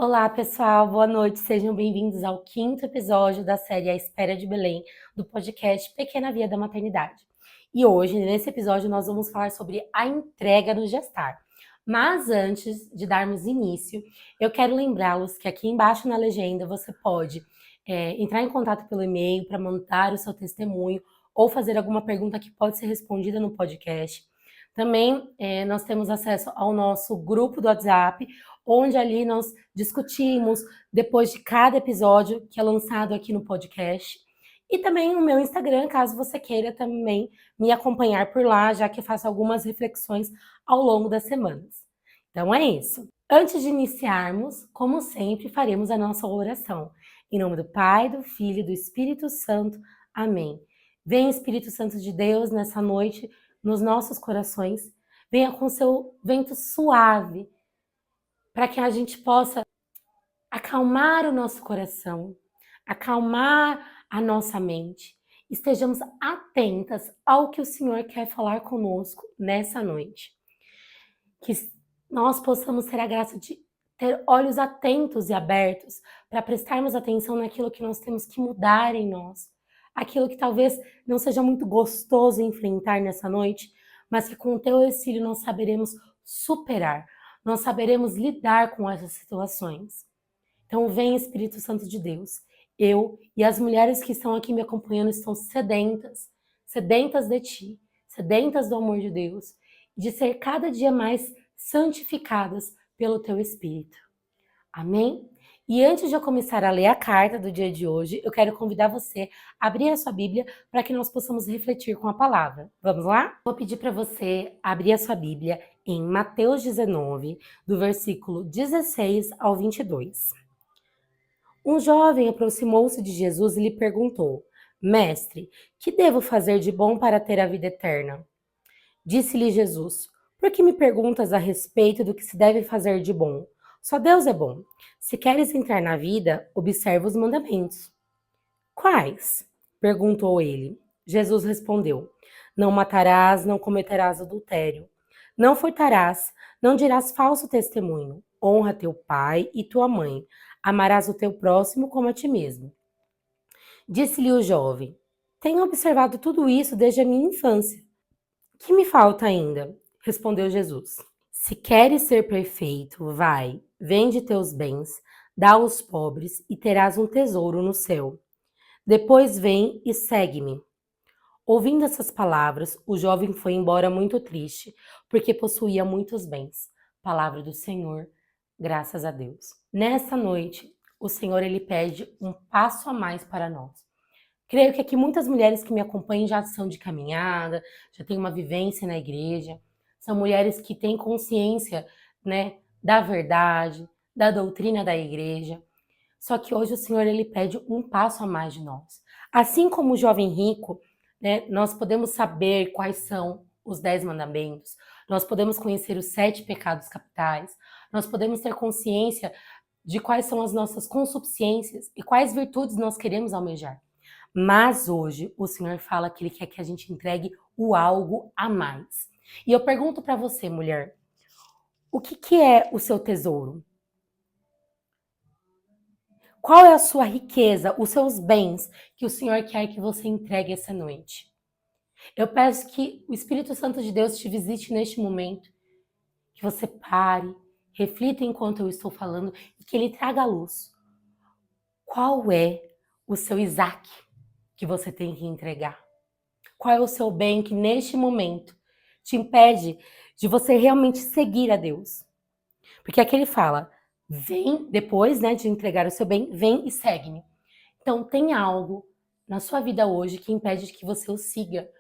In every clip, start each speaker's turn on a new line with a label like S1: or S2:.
S1: Olá, pessoal, boa noite. Sejam bem-vindos ao quinto episódio da série A Espera de Belém, do podcast Pequena Via da Maternidade. E hoje, nesse episódio, nós vamos falar sobre a entrega no gestar. Mas antes de darmos início, eu quero lembrá-los que aqui embaixo na legenda você pode entrar em contato pelo e-mail para mandar o seu testemunho ou fazer alguma pergunta que pode ser respondida no podcast. Também nós temos acesso ao nosso grupo do WhatsApp, onde ali nós discutimos depois de cada episódio que é lançado aqui no podcast. E também o meu Instagram, caso você queira também me acompanhar por lá, já que eu faço algumas reflexões ao longo das semanas. Então é isso. Antes de iniciarmos, como sempre, faremos a nossa oração. Em nome do Pai, do Filho e do Espírito Santo. Amém. Vem, Espírito Santo de Deus, nessa noite, nos nossos corações. Venha com seu vento suave, para que a gente possa acalmar o nosso coração, acalmar a nossa mente. Estejamos atentas ao que o Senhor quer falar conosco nessa noite. Que nós possamos ter a graça de ter olhos atentos e abertos para prestarmos atenção naquilo que nós temos que mudar em nós. Aquilo que talvez não seja muito gostoso enfrentar nessa noite, mas que com o teu auxílio nós saberemos superar, nós saberemos lidar com essas situações. Então vem, Espírito Santo de Deus. Eu e as mulheres que estão aqui me acompanhando estão sedentas, sedentas de ti, sedentas do amor de Deus, de ser cada dia mais santificadas pelo teu Espírito. Amém? E antes de eu começar a ler a carta do dia de hoje, eu quero convidar você a abrir a sua Bíblia para que nós possamos refletir com a palavra. Vamos lá? Vou pedir para você abrir a sua Bíblia em Mateus 19, do versículo 16 ao 22. Um jovem aproximou-se de Jesus e lhe perguntou: Mestre, que devo fazer de bom para ter a vida eterna? Disse-lhe Jesus: Por que me perguntas a respeito do que se deve fazer de bom? Só Deus é bom. Se queres entrar na vida, observa os mandamentos. Quais? Perguntou ele. Jesus respondeu: Não matarás, não cometerás adultério. Não furtarás, não dirás falso testemunho. Honra teu pai e tua mãe. Amarás o teu próximo como a ti mesmo. Disse-lhe o jovem: Tenho observado tudo isso desde a minha infância. Que me falta ainda? Respondeu Jesus. Se queres ser perfeito, vai, vende teus bens, dá aos pobres e terás um tesouro no céu. Depois vem e segue-me. Ouvindo essas palavras, o jovem foi embora muito triste, porque possuía muitos bens. Palavra do Senhor, graças a Deus. Nessa noite, o Senhor ele pede um passo a mais para nós. Creio que aqui muitas mulheres que me acompanham já são de caminhada, já têm uma vivência na igreja, são mulheres que têm consciência, né, da verdade, da doutrina da igreja. Só que hoje o Senhor ele pede um passo a mais de nós. Assim como o jovem rico, né, nós podemos saber quais são os 10 mandamentos, nós podemos conhecer os 7 pecados capitais, nós podemos ter consciência de quais são as nossas consuficiências e quais virtudes nós queremos almejar. Mas hoje o Senhor fala que Ele quer que a gente entregue o algo a mais. E eu pergunto para você, mulher, o que é o seu tesouro? Qual é a sua riqueza, os seus bens que o Senhor quer que você entregue essa noite? Eu peço que o Espírito Santo de Deus te visite neste momento, que você pare, reflita enquanto eu estou falando e que Ele traga à luz. Qual é o seu Isaac que você tem que entregar? Qual é o seu bem que neste momento te impede de você realmente seguir a Deus? Porque aqui ele fala, vem depois, né, de entregar o seu bem, vem e segue-me. Então tem algo na sua vida hoje que impede que você o siga.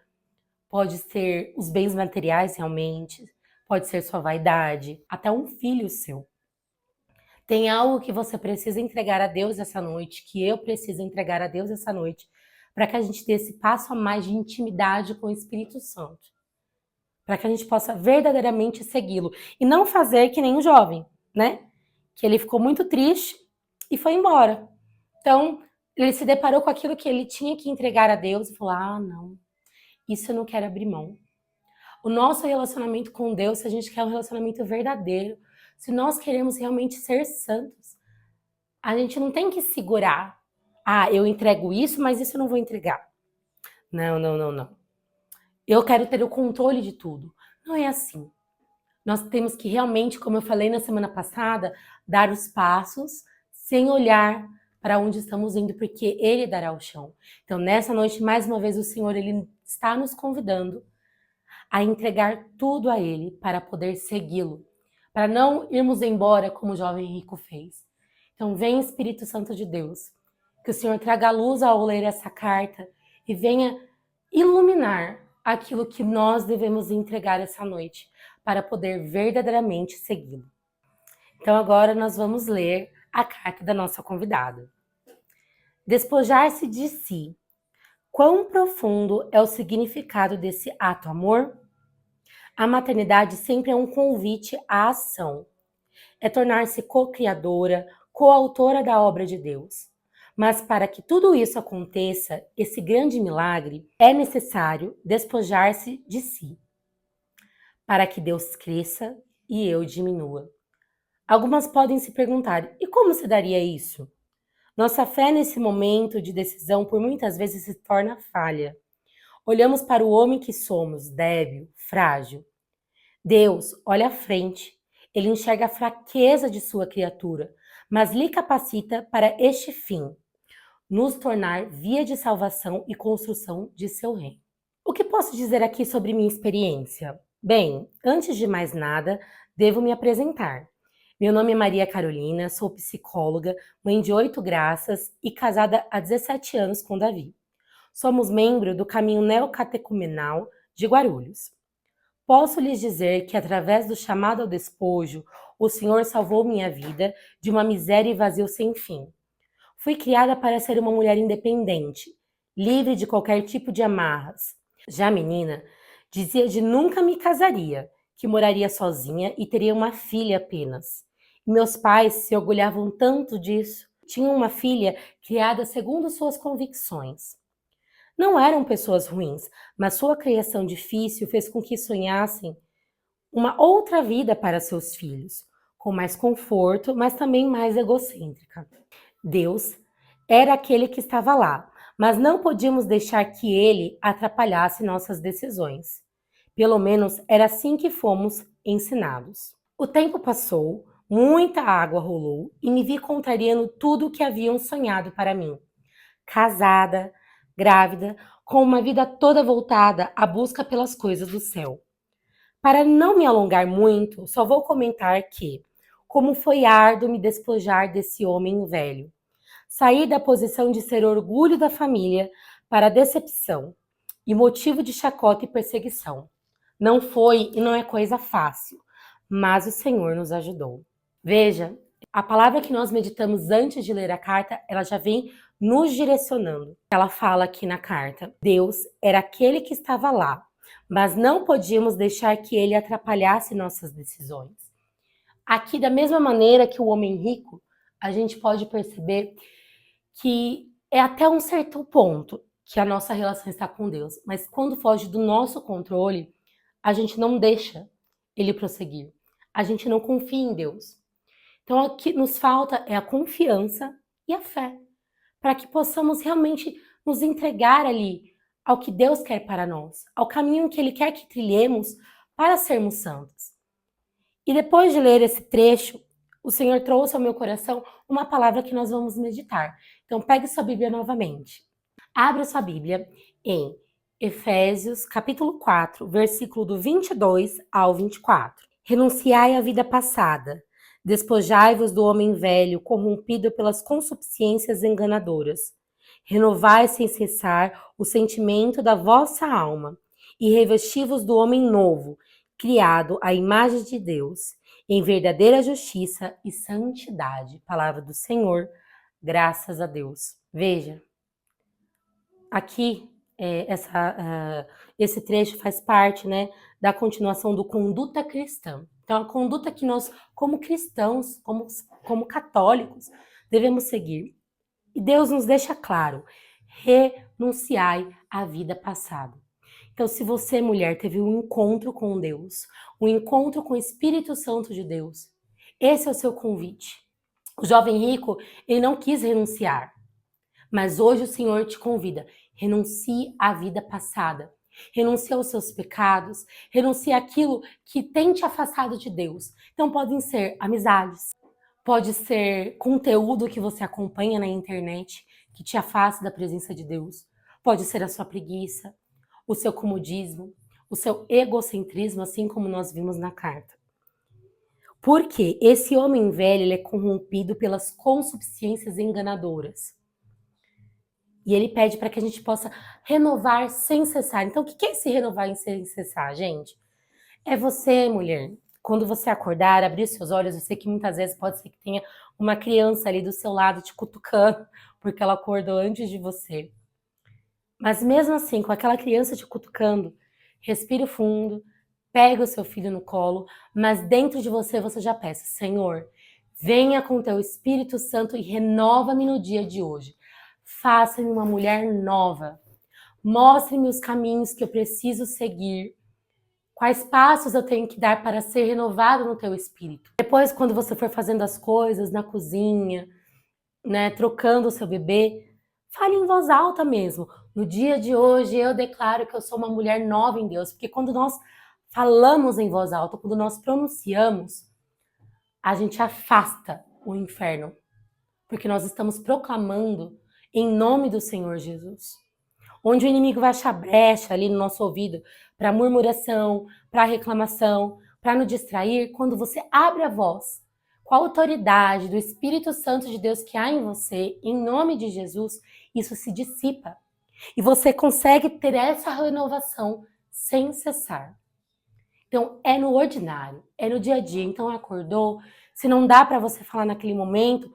S1: Pode ser os bens materiais realmente, pode ser sua vaidade, até um filho seu. Tem algo que você precisa entregar a Deus essa noite, que eu preciso entregar a Deus essa noite, para que a gente dê esse passo a mais de intimidade com o Espírito Santo. Para que a gente possa verdadeiramente segui-lo. E não fazer que nem o jovem, né? Que ele ficou muito triste e foi embora. Então, ele se deparou com aquilo que ele tinha que entregar a Deus e falou: ah, não, isso eu não quero abrir mão. O nosso relacionamento com Deus, se a gente quer um relacionamento verdadeiro, se nós queremos realmente ser santos, A gente não tem que segurar. Ah, eu entrego isso, mas isso eu não vou entregar. Não, não, não, não. Eu quero ter o controle de tudo. Não é assim. Nós temos que realmente, como eu falei na semana passada, dar os passos sem olhar para onde estamos indo, porque Ele dará o chão. Então, nessa noite, mais uma vez, o Senhor ele está nos convidando a entregar tudo a Ele para poder segui-lo, para não irmos embora como o jovem rico fez. Então, vem Espírito Santo de Deus, que o Senhor traga luz ao ler essa carta e venha iluminar aquilo que nós devemos entregar essa noite para poder verdadeiramente segui-lo. Então agora nós vamos ler a carta da nossa convidada. Despojar-se de si. Quão profundo é o significado desse ato, amor? A maternidade sempre é um convite à ação. É tornar-se co-criadora, coautora da obra de Deus. Mas para que tudo isso aconteça, esse grande milagre, é necessário despojar-se de si, para que Deus cresça e eu diminua. Algumas podem se perguntar: e como se daria isso? Nossa fé nesse momento de decisão por muitas vezes se torna falha. Olhamos para o homem que somos, débil, frágil. Deus olha à frente. Ele enxerga a fraqueza de sua criatura, mas lhe capacita para este fim, nos tornar via de salvação e construção de seu reino. O que posso dizer aqui sobre minha experiência? Bem, antes de mais nada, devo me apresentar. Meu nome é Maria Carolina, sou psicóloga, mãe de 8 graças e casada há 17 anos com Davi. Somos membro do Caminho Neocatecumenal de Guarulhos. Posso lhes dizer que, através do chamado ao despojo, o Senhor salvou minha vida de uma miséria e vazio sem fim. Fui criada para ser uma mulher independente, livre de qualquer tipo de amarras. Já menina, dizia de nunca me casaria, que moraria sozinha e teria uma filha apenas. E meus pais se orgulhavam tanto disso. Tinham uma filha criada segundo suas convicções. Não eram pessoas ruins, mas sua criação difícil fez com que sonhassem uma outra vida para seus filhos, com mais conforto, mas também mais egocêntrica. Deus era aquele que estava lá, mas não podíamos deixar que ele atrapalhasse nossas decisões. Pelo menos era assim que fomos ensinados. O tempo passou, muita água rolou e me vi contrariando tudo o que haviam sonhado para mim. Casada, grávida, com uma vida toda voltada à busca pelas coisas do céu. Para não me alongar muito, só vou comentar que, como foi árduo me despojar desse homem velho. Sair da posição de ser orgulho da família para a decepção e motivo de chacota e perseguição. Não foi e não é coisa fácil, mas o Senhor nos ajudou. Veja, a palavra que nós meditamos antes de ler a carta, ela já vem nos direcionando. Ela fala aqui na carta: Deus era aquele que estava lá, mas não podíamos deixar que ele atrapalhasse nossas decisões. Aqui, da mesma maneira que o homem rico, a gente pode perceber que é até um certo ponto que a nossa relação está com Deus, mas quando foge do nosso controle, a gente não deixa ele prosseguir. A gente não confia em Deus. Então, o que nos falta é a confiança e a fé, para que possamos realmente nos entregar ali ao que Deus quer para nós, ao caminho que Ele quer que trilhemos para sermos santos. E depois de ler esse trecho, o Senhor trouxe ao meu coração uma palavra que nós vamos meditar. Então, pegue sua Bíblia novamente. Abra sua Bíblia em Efésios, capítulo 4, versículo do 22 ao 24. Renunciai à vida passada. Despojai-vos do homem velho, corrompido pelas concupiscências enganadoras. Renovai sem cessar o sentimento da vossa alma, e revesti-vos do homem novo, criado à imagem de Deus, em verdadeira justiça e santidade. Palavra do Senhor, graças a Deus. Veja, aqui esse trecho faz parte, né, da continuação do conduta cristã. Então, a conduta que nós, como cristãos, como católicos, devemos seguir. E Deus nos deixa claro: renunciai à vida passada. Então, se você, mulher, teve um encontro com Deus, um encontro com o Espírito Santo de Deus, esse é o seu convite. O jovem rico, ele não quis renunciar, mas hoje o Senhor te convida, renuncie à vida passada. Renuncie aos seus pecados, renuncie àquilo que tem te afastado de Deus. Então podem ser amizades, pode ser conteúdo que você acompanha na internet que te afasta da presença de Deus. Pode ser a sua preguiça, o seu comodismo, o seu egocentrismo, assim como nós vimos na carta. Porque esse homem velho ele é corrompido pelas consubstâncias enganadoras. E ele pede para que a gente possa renovar sem cessar. Então, o que é esse renovar sem cessar, gente? É você, mulher, quando você acordar, abrir seus olhos, eu sei que muitas vezes pode ser que tenha uma criança ali do seu lado te cutucando, porque ela acordou antes de você. Mas mesmo assim, com aquela criança te cutucando, respire fundo, pega o seu filho no colo, mas dentro de você já peça, Senhor, venha com teu Espírito Santo e renova-me no dia de hoje. Faça-me uma mulher nova. Mostre-me os caminhos que eu preciso seguir. Quais passos eu tenho que dar para ser renovado no teu espírito? Depois, quando você for fazendo as coisas na cozinha, né, trocando o seu bebê, fale em voz alta mesmo. No dia de hoje, eu declaro que eu sou uma mulher nova em Deus. Porque quando nós falamos em voz alta, quando nós pronunciamos, a gente afasta o inferno. Porque nós estamos proclamando em nome do Senhor Jesus. Onde o inimigo vai achar brecha ali no nosso ouvido para murmuração, para reclamação, para nos distrair, quando você abre a voz com a autoridade do Espírito Santo de Deus que há em você, em nome de Jesus, isso se dissipa. E você consegue ter essa renovação sem cessar. Então, é no ordinário, é no dia a dia. Então, acordou, se não dá para você falar naquele momento,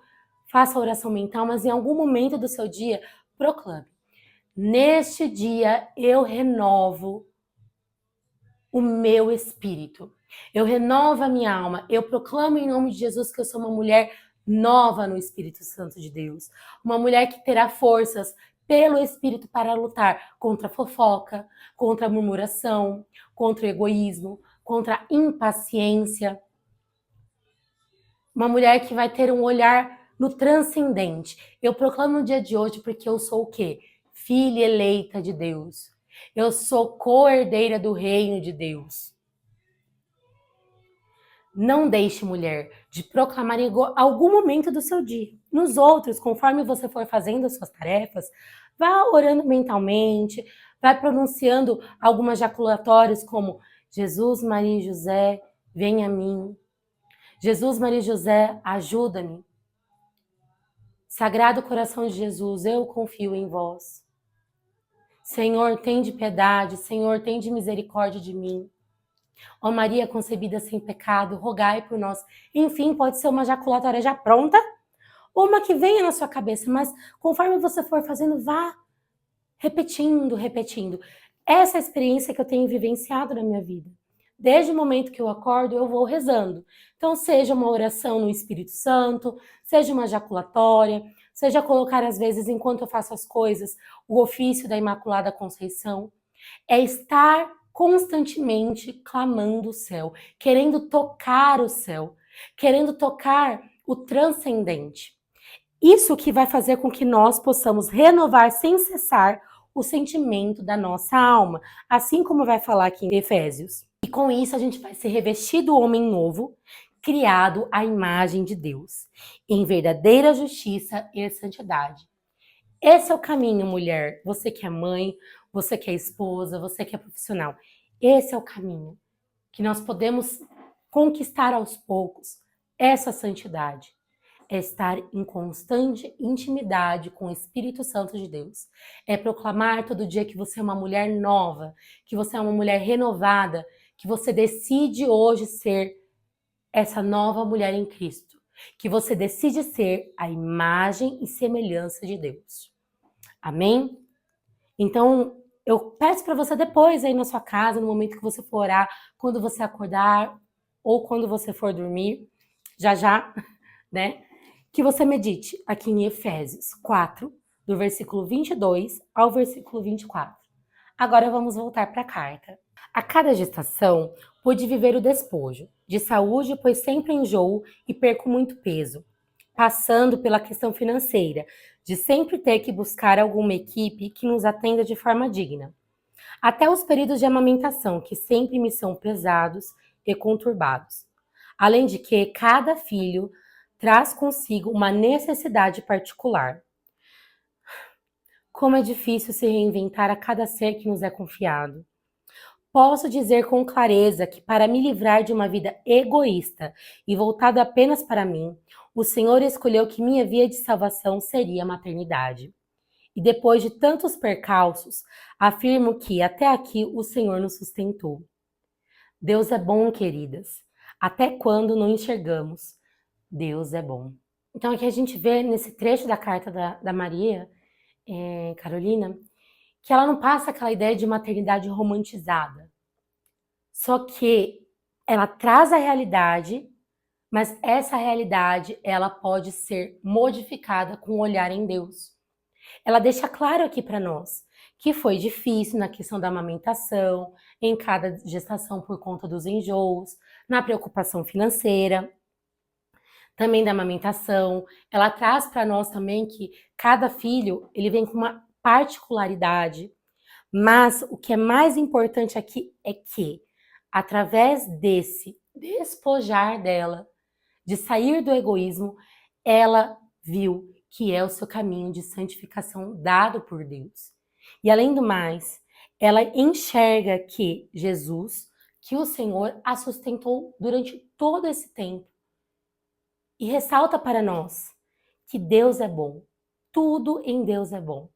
S1: faça a oração mental, mas em algum momento do seu dia, proclame. Neste dia eu renovo o meu espírito. Eu renovo a minha alma. Eu proclamo em nome de Jesus que eu sou uma mulher nova no Espírito Santo de Deus. Uma mulher que terá forças pelo Espírito para lutar contra a fofoca, contra a murmuração, contra o egoísmo, contra a impaciência. Uma mulher que vai ter um olhar no transcendente. Eu proclamo no dia de hoje porque eu sou o quê? Filha eleita de Deus. Eu sou co-herdeira do reino de Deus. Não deixe, mulher, de proclamar em algum momento do seu dia. Nos outros, conforme você for fazendo as suas tarefas, vá orando mentalmente, vai pronunciando algumas jaculatórias como Jesus, Maria e José, vem a mim. Jesus, Maria e José, ajuda-me. Sagrado coração de Jesus, eu confio em vós. Senhor, tem de piedade, Senhor, tem de misericórdia de mim. Ó Maria concebida sem pecado, rogai por nós. Enfim, pode ser uma jaculatória já pronta, ou uma que venha na sua cabeça, mas conforme você for fazendo, vá repetindo, repetindo. Essa é a experiência que eu tenho vivenciado na minha vida. Desde o momento que eu acordo, eu vou rezando. Então, seja uma oração no Espírito Santo, seja uma jaculatória, seja colocar, às vezes, enquanto eu faço as coisas, o ofício da Imaculada Conceição. É estar constantemente clamando o céu, querendo tocar o céu, querendo tocar o transcendente. Isso que vai fazer com que nós possamos renovar sem cessar o sentimento da nossa alma, assim como vai falar aqui em Efésios. E com isso a gente vai ser revestido do homem novo, criado à imagem de Deus, em verdadeira justiça e santidade. Esse é o caminho, mulher. Você que é mãe, você que é esposa, você que é profissional. Esse é o caminho que nós podemos conquistar aos poucos. Essa santidade é estar em constante intimidade com o Espírito Santo de Deus. É proclamar todo dia que você é uma mulher nova, que você é uma mulher renovada, que você decide hoje ser essa nova mulher em Cristo, que você decide ser a imagem e semelhança de Deus. Amém? Então, eu peço para você depois aí na sua casa, no momento que você for orar, quando você acordar ou quando você for dormir, já, né? Que você medite aqui em Efésios 4, do versículo 22 ao versículo 24. Agora vamos voltar para a carta. A cada gestação pude viver o despojo de saúde, pois sempre enjoo e perco muito peso. passando pela questão financeira, de sempre ter que buscar alguma equipe que nos atenda de forma digna, até os períodos de amamentação, que sempre me são pesados e conturbados. Além de que cada filho traz consigo uma necessidade particular. Como é difícil se reinventar a cada ser que nos é confiado. Posso dizer com clareza que, para me livrar de uma vida egoísta e voltada apenas para mim, o Senhor escolheu que minha via de salvação seria a maternidade. E depois de tantos percalços, afirmo que até aqui o Senhor nos sustentou. Deus é bom, queridas. Até quando não enxergamos, Deus é bom. Então aqui a gente vê nesse trecho da carta da Maria, Carolina, que ela não passa aquela ideia de maternidade romantizada. Só que ela traz a realidade, mas essa realidade ela pode ser modificada com o olhar em Deus. Ela deixa claro aqui para nós que foi difícil na questão da amamentação, em cada gestação por conta dos enjoos, na preocupação financeira, também da amamentação. Ela traz para nós também que cada filho ele vem com uma particularidade, mas o que é mais importante aqui é que, através desse despojar dela, de sair do egoísmo, ela viu que é o seu caminho de santificação dado por Deus. E além do mais, ela enxerga que Jesus, que o Senhor a sustentou durante todo esse tempo. E ressalta para nós que Deus é bom. Tudo em Deus é bom.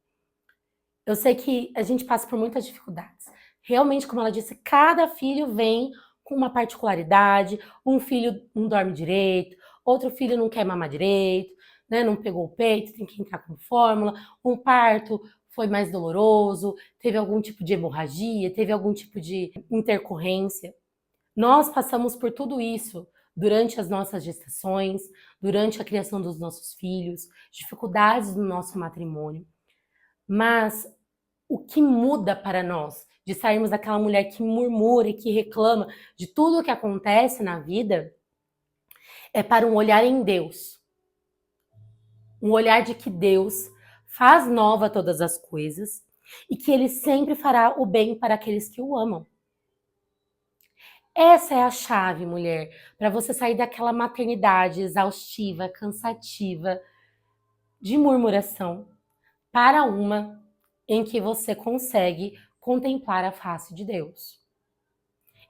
S1: Eu sei que a gente passa por muitas dificuldades. Realmente, como ela disse, cada filho vem com uma particularidade. Um filho não dorme direito, outro filho não quer mamar direito, né? Não pegou o peito, tem que entrar com fórmula. Um parto foi mais doloroso, teve algum tipo de hemorragia, teve algum tipo de intercorrência. Nós passamos por tudo isso durante as nossas gestações, durante a criação dos nossos filhos, dificuldades no nosso matrimônio. Mas o que muda para nós de sairmos daquela mulher que murmura e que reclama de tudo o que acontece na vida é para um olhar em Deus. Um olhar de que Deus faz nova todas as coisas e que Ele sempre fará o bem para aqueles que o amam. Essa é a chave, mulher, para você sair daquela maternidade exaustiva, cansativa, de murmuração, para uma em que você consegue contemplar a face de Deus.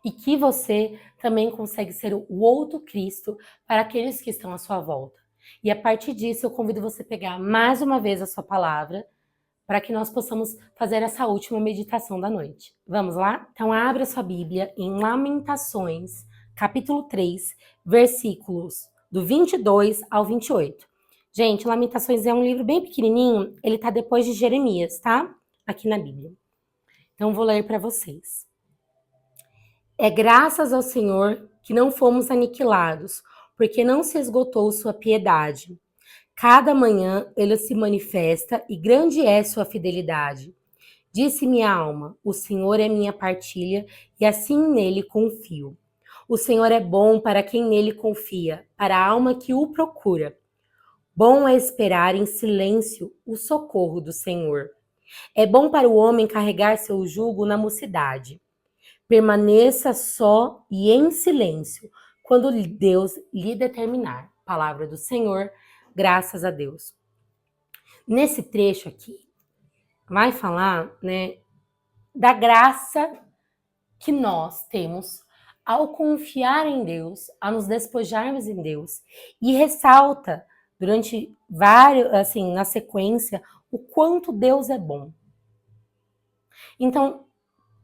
S1: E que você também consegue ser o outro Cristo para aqueles que estão à sua volta. E a partir disso, eu convido você a pegar mais uma vez a sua palavra, para que nós possamos fazer essa última meditação da noite. Vamos lá? Então, abra sua Bíblia em Lamentações, capítulo 3, versículos do 22 ao 28. Gente, Lamentações é um livro bem pequenininho, ele tá depois de Jeremias, tá? Aqui na Bíblia. Então, vou ler para vocês. É graças ao Senhor que não fomos aniquilados, porque não se esgotou sua piedade. Cada manhã ele se manifesta e grande é sua fidelidade. Disse minha alma: o Senhor é minha partilha e assim nele confio. O Senhor é bom para quem nele confia, para a alma que o procura. Bom é esperar em silêncio o socorro do Senhor. É bom para o homem carregar seu jugo na mocidade. Permaneça só e em silêncio, quando Deus lhe determinar. Palavra do Senhor, graças a Deus. Nesse trecho aqui, vai falar, né, da graça que nós temos ao confiar em Deus, a nos despojarmos em Deus, e ressalta durante vários, assim, na sequência, o quanto Deus é bom. Então,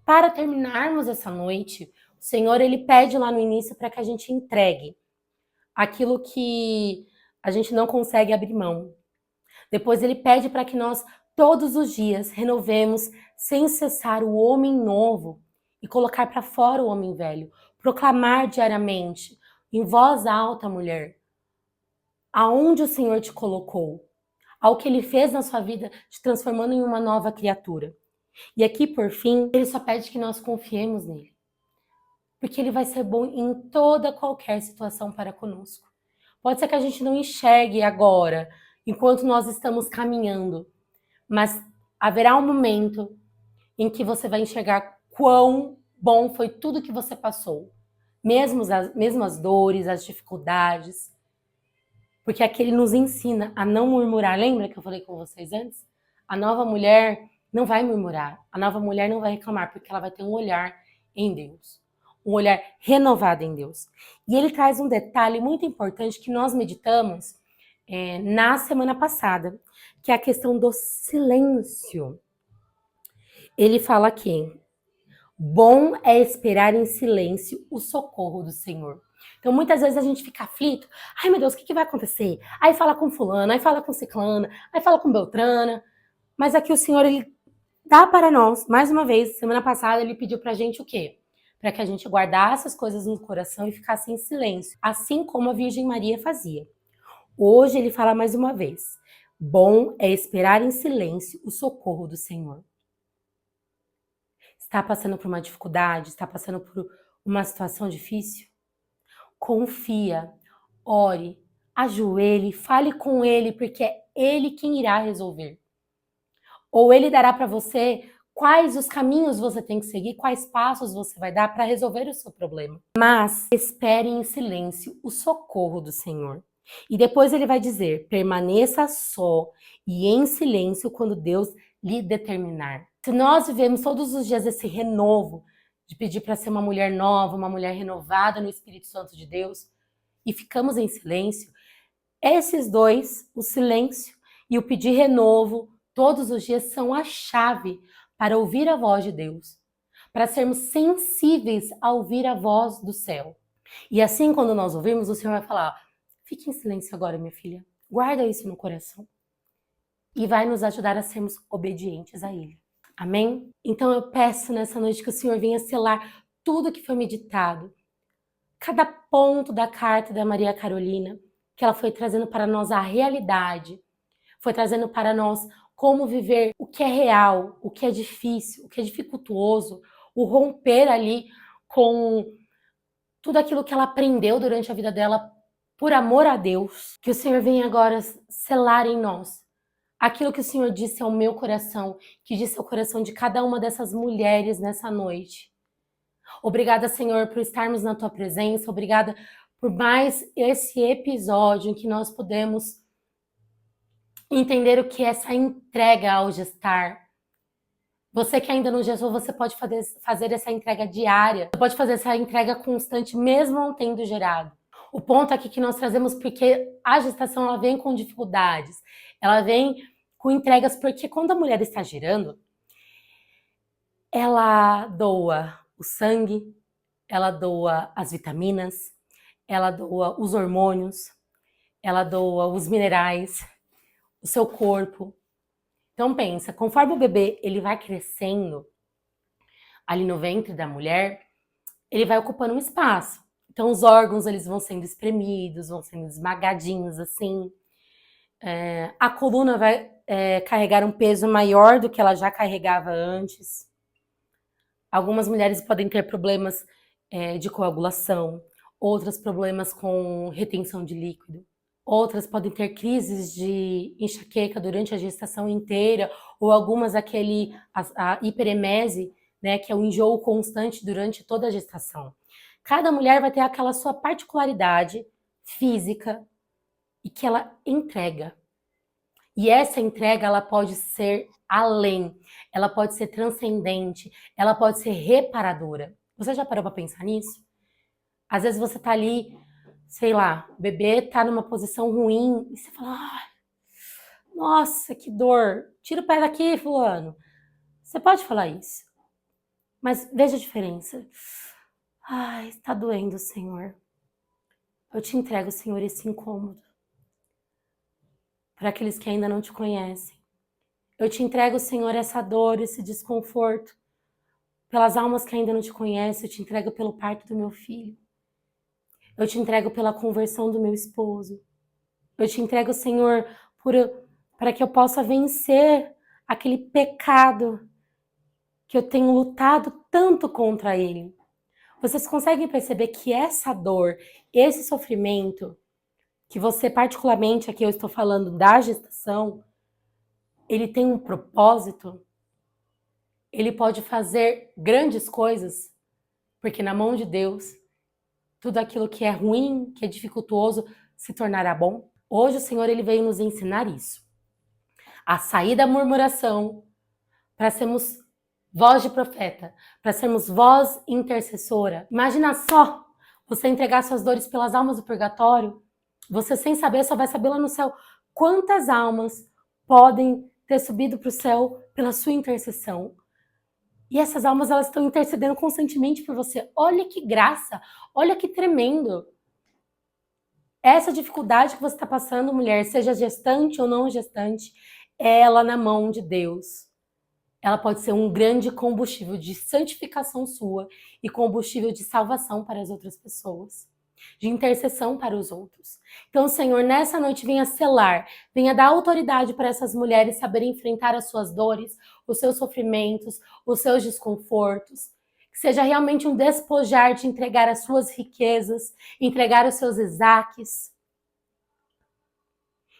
S1: para terminarmos essa noite, o Senhor ele pede lá no início para que a gente entregue aquilo que a gente não consegue abrir mão. Depois ele pede para que nós todos os dias renovemos sem cessar o homem novo e colocar para fora o homem velho. Proclamar diariamente, em voz alta, mulher, aonde o Senhor te colocou, ao que ele fez na sua vida, te transformando em uma nova criatura. E aqui, por fim, ele só pede que nós confiemos nele. Porque ele vai ser bom em toda qualquer situação para conosco. Pode ser que a gente não enxergue agora, enquanto nós estamos caminhando, mas haverá um momento em que você vai enxergar quão bom foi tudo que você passou. Mesmo as dores, as dificuldades, porque aqui ele nos ensina a não murmurar. Lembra que eu falei com vocês antes? A nova mulher não vai murmurar, a nova mulher não vai reclamar, porque ela vai ter um olhar em Deus, um olhar renovado em Deus. E ele traz um detalhe muito importante que nós meditamos na semana passada, que é a questão do silêncio. Ele fala aqui: bom é esperar em silêncio o socorro do Senhor. Então, muitas vezes a gente fica aflito. Ai, meu Deus, o que vai acontecer? Aí fala com fulano, aí fala com ciclana, aí fala com beltrana. Mas aqui o Senhor, ele dá para nós, mais uma vez, semana passada ele pediu pra gente o quê? Para que a gente guardasse as coisas no coração e ficasse em silêncio, assim como a Virgem Maria fazia. Hoje ele fala mais uma vez: bom é esperar em silêncio o socorro do Senhor. Está passando por uma dificuldade? Está passando por uma situação difícil? Confia, ore, ajoelhe, fale com ele, porque é ele quem irá resolver. Ou ele dará para você quais os caminhos você tem que seguir, quais passos você vai dar para resolver o seu problema. Mas espere em silêncio o socorro do Senhor. E depois ele vai dizer: permaneça só e em silêncio quando Deus lhe determinar. Se nós vivemos todos os dias esse renovo de pedir para ser uma mulher nova, uma mulher renovada no Espírito Santo de Deus, e ficamos em silêncio, esses dois, o silêncio e o pedir renovo, todos os dias são a chave para ouvir a voz de Deus, para sermos sensíveis a ouvir a voz do céu. E assim, quando nós ouvirmos, o Senhor vai falar: fique em silêncio agora, minha filha, guarda isso no coração. E vai nos ajudar a sermos obedientes a Ele. Amém? Então eu peço nessa noite que o Senhor venha selar tudo que foi meditado, cada ponto da carta da Maria Carolina, que ela foi trazendo para nós a realidade, foi trazendo para nós como viver o que é real, o que é difícil, o que é dificultuoso, o romper ali com tudo aquilo que ela aprendeu durante a vida dela por amor a Deus. Que o Senhor venha agora selar em nós aquilo que o Senhor disse ao meu coração, que disse ao coração de cada uma dessas mulheres nessa noite. Obrigada, Senhor, por estarmos na Tua presença. Obrigada por mais esse episódio em que nós podemos entender o que é essa entrega ao gestar. Você que ainda não gestou, você pode fazer essa entrega diária. Você pode fazer essa entrega constante, mesmo não tendo gerado. O ponto aqui que nós trazemos, porque a gestação ela vem com dificuldades. Ela vem com entregas, porque quando a mulher está gerando, ela doa o sangue, ela doa as vitaminas, ela doa os hormônios, ela doa os minerais, o seu corpo. Então pensa, conforme o bebê ele vai crescendo ali no ventre da mulher, ele vai ocupando um espaço. Então os órgãos eles vão sendo espremidos, vão sendo esmagadinhos assim. A coluna vai carregar um peso maior do que ela já carregava antes. Algumas mulheres podem ter problemas de coagulação, outras problemas com retenção de líquido. Outras podem ter crises de enxaqueca durante a gestação inteira, ou algumas a hiperemese, né, que é o enjoo constante durante toda a gestação. Cada mulher vai ter aquela sua particularidade física e que ela entrega. E essa entrega, ela pode ser além, ela pode ser transcendente, ela pode ser reparadora. Você já parou para pensar nisso? Às vezes você tá ali, sei lá, o bebê tá numa posição ruim e você fala: nossa, que dor, tira o pé daqui, fulano. Você pode falar isso, mas veja a diferença. Ai, está doendo, Senhor. Eu te entrego, Senhor, esse incômodo. Para aqueles que ainda não te conhecem. Eu te entrego, Senhor, essa dor, esse desconforto. Pelas almas que ainda não te conhecem, eu te entrego pelo parto do meu filho. Eu te entrego pela conversão do meu esposo. Eu te entrego, Senhor, para que eu possa vencer aquele pecado que eu tenho lutado tanto contra ele. Vocês conseguem perceber que essa dor, esse sofrimento, que você, particularmente, aqui eu estou falando da gestação, ele tem um propósito, ele pode fazer grandes coisas, porque na mão de Deus, tudo aquilo que é ruim, que é dificultuoso, se tornará bom. Hoje o Senhor ele veio nos ensinar isso. A sair da murmuração, para sermos voz de profeta, para sermos voz intercessora. Imagina só você entregar suas dores pelas almas do purgatório, você sem saber só vai saber lá no céu quantas almas podem ter subido para o céu pela sua intercessão. E essas almas elas estão intercedendo constantemente por você. Olha que graça, olha que tremendo. Essa dificuldade que você está passando, mulher, seja gestante ou não gestante, é ela na mão de Deus. Ela pode ser um grande combustível de santificação sua e combustível de salvação para as outras pessoas, de intercessão para os outros. Então, Senhor, nessa noite venha selar, venha dar autoridade para essas mulheres saberem enfrentar as suas dores, os seus sofrimentos, os seus desconfortos. Que seja realmente um despojar de entregar as suas riquezas, entregar os seus Isaques.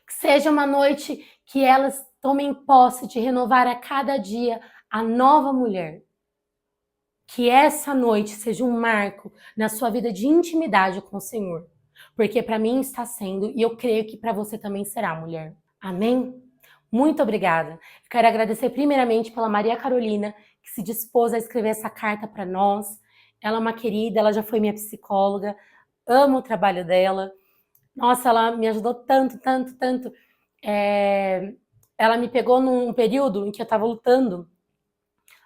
S1: Que seja uma noite que elas tomem posse de renovar a cada dia a nova mulher. Que essa noite seja um marco na sua vida de intimidade com o Senhor. Porque para mim está sendo, e eu creio que para você também será, mulher. Amém? Muito obrigada. Quero agradecer primeiramente pela Maria Carolina, que se dispôs a escrever essa carta para nós. Ela é uma querida, ela já foi minha psicóloga, amo o trabalho dela. Nossa, ela me ajudou tanto, tanto, tanto. Ela me pegou num período em que eu estava lutando,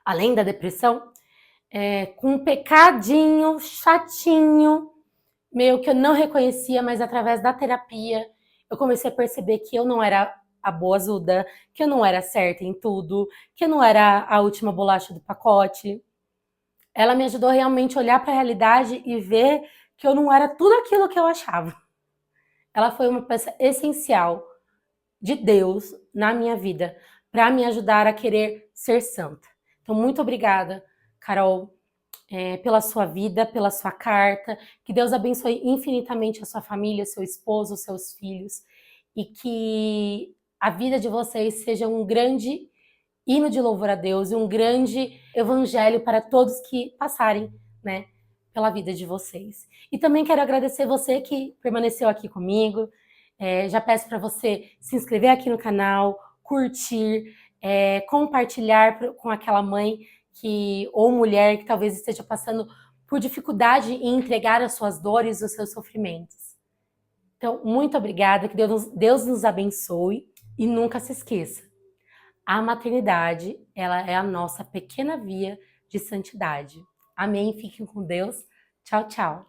S1: além da depressão, com um pecadinho chatinho, meio que eu não reconhecia, mas através da terapia eu comecei a perceber que eu não era a boazuda, que eu não era certa em tudo, que eu não era a última bolacha do pacote. Ela me ajudou realmente a olhar para a realidade e ver que eu não era tudo aquilo que eu achava. Ela foi uma peça essencial de Deus na minha vida para me ajudar a querer ser santa. Então, muito obrigada, Carol, pela sua vida, pela sua carta. Que Deus abençoe infinitamente a sua família, o seu esposo, os seus filhos. E que a vida de vocês seja um grande hino de louvor a Deus e um grande evangelho para todos que passarem, né, pela vida de vocês. E também quero agradecer você que permaneceu aqui comigo. Já peço para você se inscrever aqui no canal, curtir, compartilhar com aquela mãe ou mulher que talvez esteja passando por dificuldade em entregar as suas dores, os seus sofrimentos. Então, muito obrigada, que Deus nos abençoe e nunca se esqueça. A maternidade, ela é a nossa pequena via de santidade. Amém? Fiquem com Deus. Tchau, tchau.